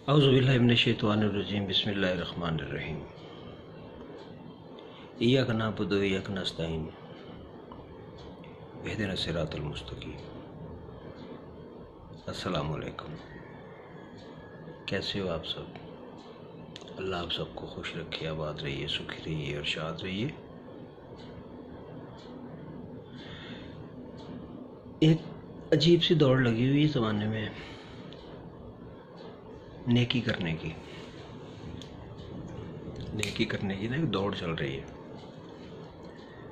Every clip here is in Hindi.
औज़ुबिल्लाहि मिनश्शैतानिर्रजीम बिस्मिल्लाहिर्रहमानिर्रहीम। इय्याका नअबुदु व इय्याका नस्तईन इहदिनस सिरातल मुस्तकीम। अस्सलामु अलैकुम। कैसे हो आप सब? अल्लाह आप सबको खुश रखे, आबाद रहिए, सुखी रहिए और शाद रहिए। एक अजीब सी दौड़ लगी हुई है ज़माने में नेकी करने की ना एक दौड़ चल रही है।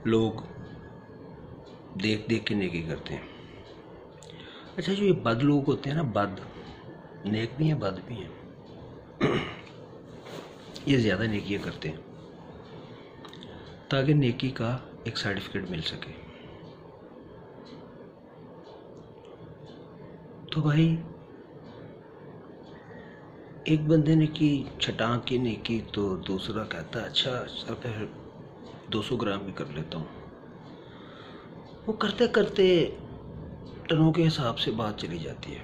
लोग देख देख के नेकी करते हैं। अच्छा, जो ये बद लोग होते हैं ना, बद, नेक भी हैं बद भी हैं ये ज़्यादा नेकियां करते हैं ताकि नेकी का एक सर्टिफिकेट मिल सके। तो भाई, एक बंदे ने की छटाक की नेकी तो दूसरा कहता है अच्छा सर फिर 200 ग्राम भी कर लेता हूँ। वो करते करते टनों के हिसाब से बात चली जाती है।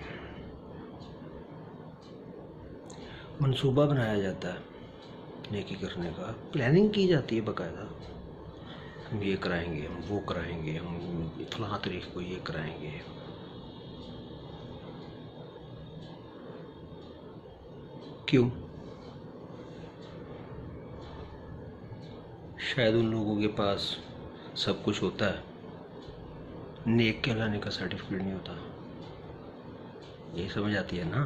मंसूबा बनाया जाता है नेकी करने का, प्लानिंग की जाती है बाकायदा। हम ये कराएंगे, हम वो कराएंगे, हम फलां तारीख को ये कराएंगे। क्यों? शायद उन लोगों के पास सब कुछ होता है, नेक कहलाने का सर्टिफिकेट नहीं होता। यही समझ आती है ना?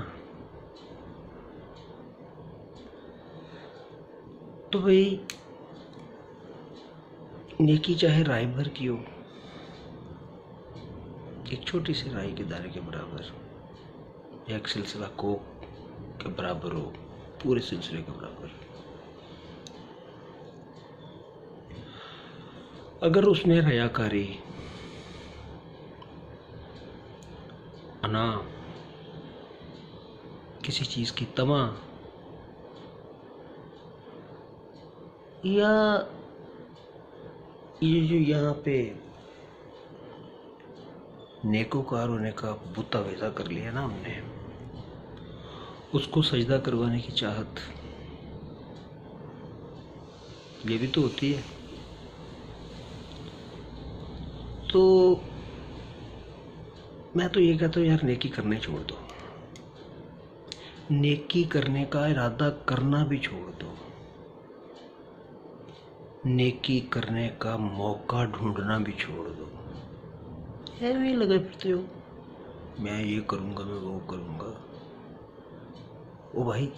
तो भाई, नेकी चाहे राय भर की हो, एक छोटी सी राय के दायरे के बराबर, या एक सिलसिला कोक के बराबर हो, पूरे सिलसिले के बराबर, अगर उसमें रयाकारी, अना, किसी चीज की तमा या ये जो यहाँ पे नेकोकार होने का बुता वैसा कर लिया ना हमने, उसको सजदा करवाने की चाहत, ये भी तो होती है। तो मैं तो ये कहता हूँ यार, नेकी करने छोड़ दो, नेकी करने का इरादा करना भी छोड़ दो, नेकी करने का मौका ढूंढना भी छोड़ दो। ऐसे ही लगे फिरते हो, मैं ये करूँगा, मैं वो करूँगा। ओ भाई,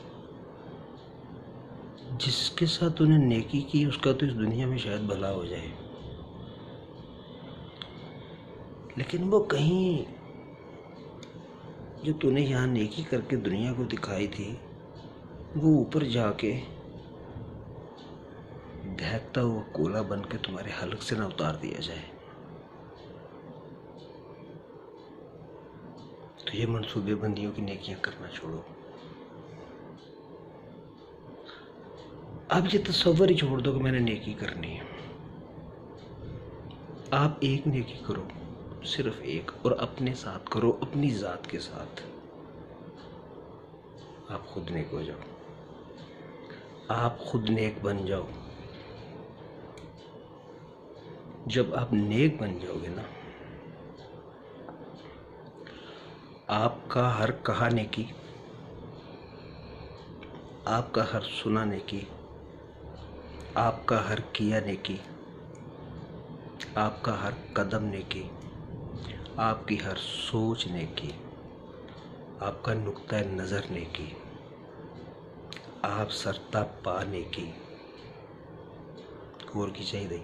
जिसके साथ तूने नेकी की उसका तो इस दुनिया में शायद भला हो जाए, लेकिन वो कहीं जो तूने यहाँ नेकी करके दुनिया को दिखाई थी, वो ऊपर जाके दहकता हुआ कोला बन के तुम्हारे हलक से ना उतार दिया जाए। तो ये मंसूबे बंदियों की नेकियां करना छोड़ो। आप ये तसव्वुर ही छोड़ दो कि मैंने नेकी करनी है। आप एक नेकी करो, सिर्फ एक, और अपने साथ करो, अपनी जात के साथ। आप खुद नेक हो जाओ, आप खुद नेक बन जाओ। जब आप नेक बन जाओगे ना, आपका हर कहा नेकी, आपका हर सुना नेकी, आपका हर किया नेकी, आपका हर कदम नेकी, आपकी हर सोच नेकी, आपका नुक्ता नज़र नेकी, आप सरता पा नेकी, और की चाहिए।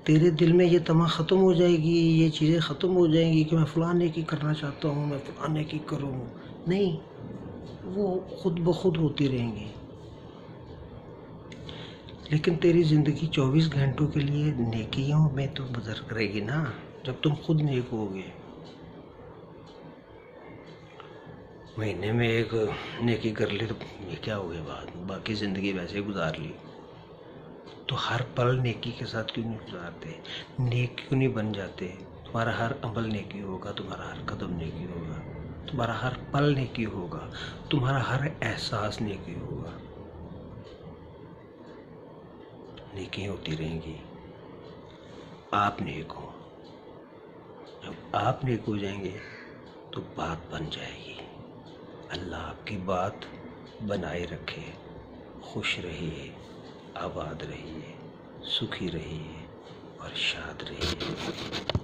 तेरे दिल में ये तमा ख़त्म हो जाएगी, ये चीज़ें ख़त्म हो जाएंगी कि मैं फ़लाँ नेकी करना चाहता हूँ, मैं फ़लाँ नेकी करूँ। नहीं, वो खुद ब खुद होती रहेंगी। लेकिन तेरी ज़िंदगी 24 घंटों के लिए नेकियों में तो गुजर करेगी ना, जब तुम खुद नेक होगे। महीने में एक नेकी कर ली तो ये क्या हो गया, बाकी ज़िंदगी वैसे गुजार ली। तो हर पल नेकी के साथ क्यों नहीं गुजारते? नेक क्यों नहीं बन जाते? तुम्हारा हर अमल नेकी होगा, तुम्हारा हर कदम नेकी होगा। तुम्हारा हर पल नेकी होगा, तुम्हारा हर एहसास नेकी होगा। नेकी होती रहेंगी। आप नेक हो। जब आप नेक हो जाएंगे तो बात बन जाएगी। अल्लाह आपकी बात बनाए रखे। खुश रहिए, आबाद रहिए, सुखी रहिए और शाद रहिए।